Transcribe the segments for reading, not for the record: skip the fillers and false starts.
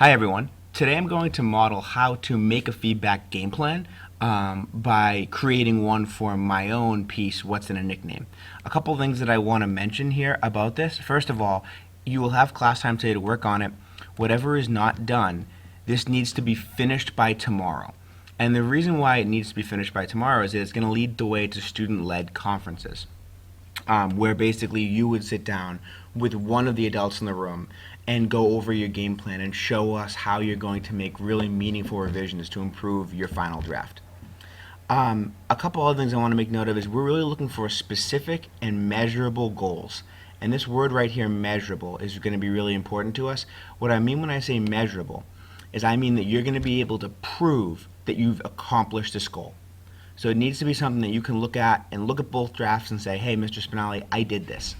Hi everyone. Today I'm going to model how to make a feedback game plan by creating one for my own piece, What's in a Nickname. A couple things that I want to mention here about this. First of all, you will have class time today to work on it. Whatever is not done, this needs to be finished by tomorrow. And the reason why it needs to be finished by tomorrow is that it's going to lead the way to student-led conferences. Where basically you would sit down with one of the adults in the room and go over your game plan and show us how you're going to make really meaningful revisions to improve your final draft. A couple other things I want to make note of is we're really looking for specific and measurable goals. And this word right here, measurable, is going to be really important to us. What I mean when I say measurable is I mean that you're going to be able to prove that you've accomplished this goal. So it needs to be something that you can look at and look at both drafts and say, hey, Mr. Spinelli, I did this.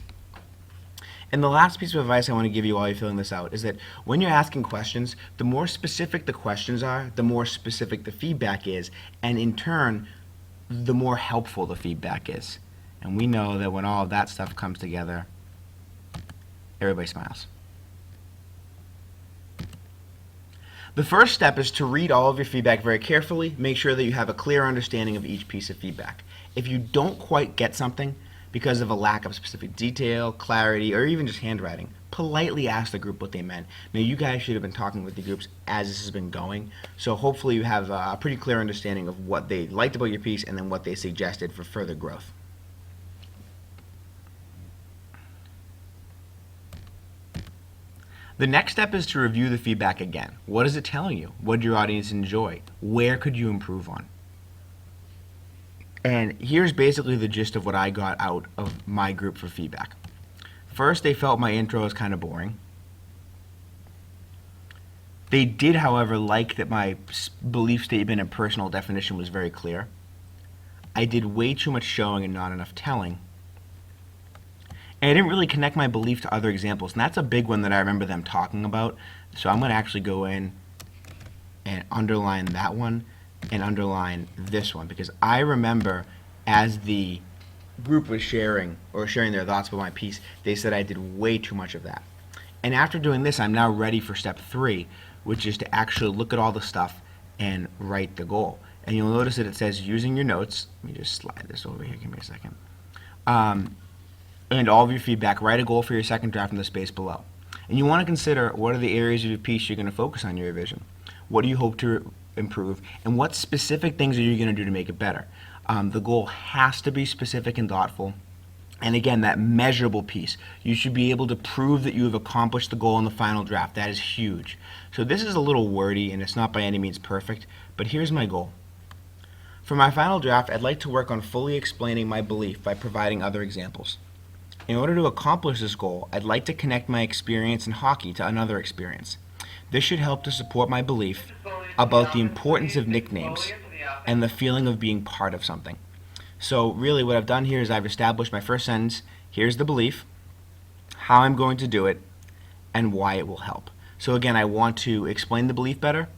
And the last piece of advice I want to give you while you're filling this out is that when you're asking questions, the more specific the questions are, the more specific the feedback is, and in turn, the more helpful the feedback is. And we know that when all of that stuff comes together, everybody smiles. The first step is to read all of your feedback very carefully. Make sure that you have a clear understanding of each piece of feedback. If you don't quite get something because of a lack of specific detail, clarity, or even just handwriting, politely ask the group what they meant. Now, you guys should have been talking with the groups as this has been going, so hopefully you have a pretty clear understanding of what they liked about your piece and then what they suggested for further growth. The next step is to review the feedback again. What is it telling you? What did your audience enjoy? Where could you improve on? And here's basically the gist of what I got out of my group for feedback. First, they felt my intro was kind of boring. They did, however, like that my belief statement and personal definition was very clear. I did way too much showing and not enough telling. And I didn't really connect my belief to other examples. And that's a big one that I remember them talking about. So I'm going to actually go in and underline that one and underline this one. Because I remember as the group was sharing their thoughts about my piece, they said I did way too much of that. And after doing this, I'm now ready for step 3, which is to actually look at all the stuff and write the goal. And you'll notice that it says using your notes. Let me just slide this over here. Give me a second. And all of your feedback, write a goal for your second draft in the space below. And you want to consider what are the areas of your piece you're going to focus on your revision. What do you hope to improve? And what specific things are you going to do to make it better? The goal has to be specific and thoughtful. And again, that measurable piece. You should be able to prove that you have accomplished the goal in the final draft. That is huge. So this is a little wordy and it's not by any means perfect, but here's my goal. For my final draft, I'd like to work on fully explaining my belief by providing other examples. In order to accomplish this goal, I'd like to connect my experience in hockey to another experience. This should help to support my belief about the importance of nicknames and the feeling of being part of something. So really what I've done here is I've established my first sentence. Here's the belief, how I'm going to do it, and why it will help. So again, I want to explain the belief better,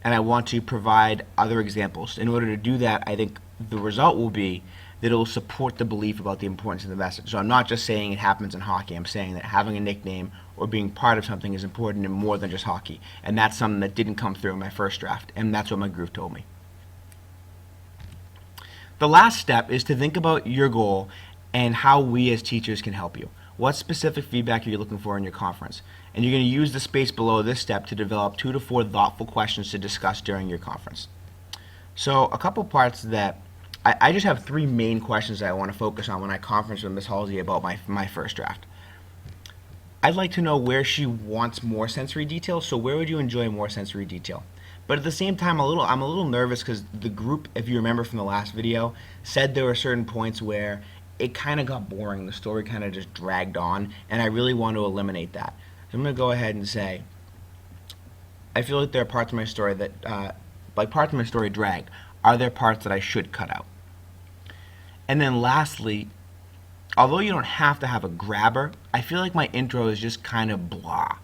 and I want to provide other examples. In order to do that, I think the result will be that it will support the belief about the importance of the message. So I'm not just saying it happens in hockey. I'm saying that having a nickname or being part of something is important in more than just hockey. And that's something that didn't come through in my first draft, and that's what my group told me. The last step is to think about your goal and how we as teachers can help you. What specific feedback are you looking for in your conference? And you're going to use the space below this step to develop 2 to 4 thoughtful questions to discuss during your conference. So a couple parts that I just have 3 main questions that I want to focus on when I conference with Ms. Halsey about my first draft. I'd like to know where she wants more sensory detail, so where would you enjoy more sensory detail? But at the same time, I'm a little nervous because the group, if you remember from the last video, said there were certain points where it kind of got boring. The story kind of just dragged on, and I really want to eliminate that. So I'm going to go ahead and say, I feel like there are parts of my story that, like parts of my story drag. Are there parts that I should cut out? And then lastly, although you don't have to have a grabber, I feel like my intro is just kind of blah.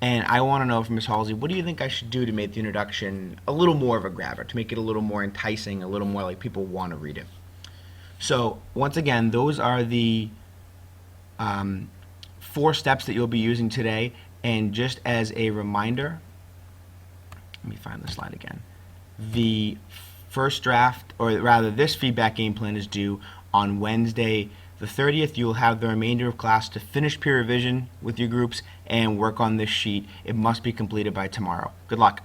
And I want to know from Ms. Halsey, what do you think I should do to make the introduction a little more of a grabber, to make it a little more enticing, a little more like people want to read it? So once again, those are the 4 steps that you'll be using today. And just as a reminder, let me find the slide again. The first draft, or rather this feedback game plan, is due on Wednesday the 30th. You will have the remainder of class to finish peer revision with your groups and work on this sheet. It must be completed by tomorrow. Good luck.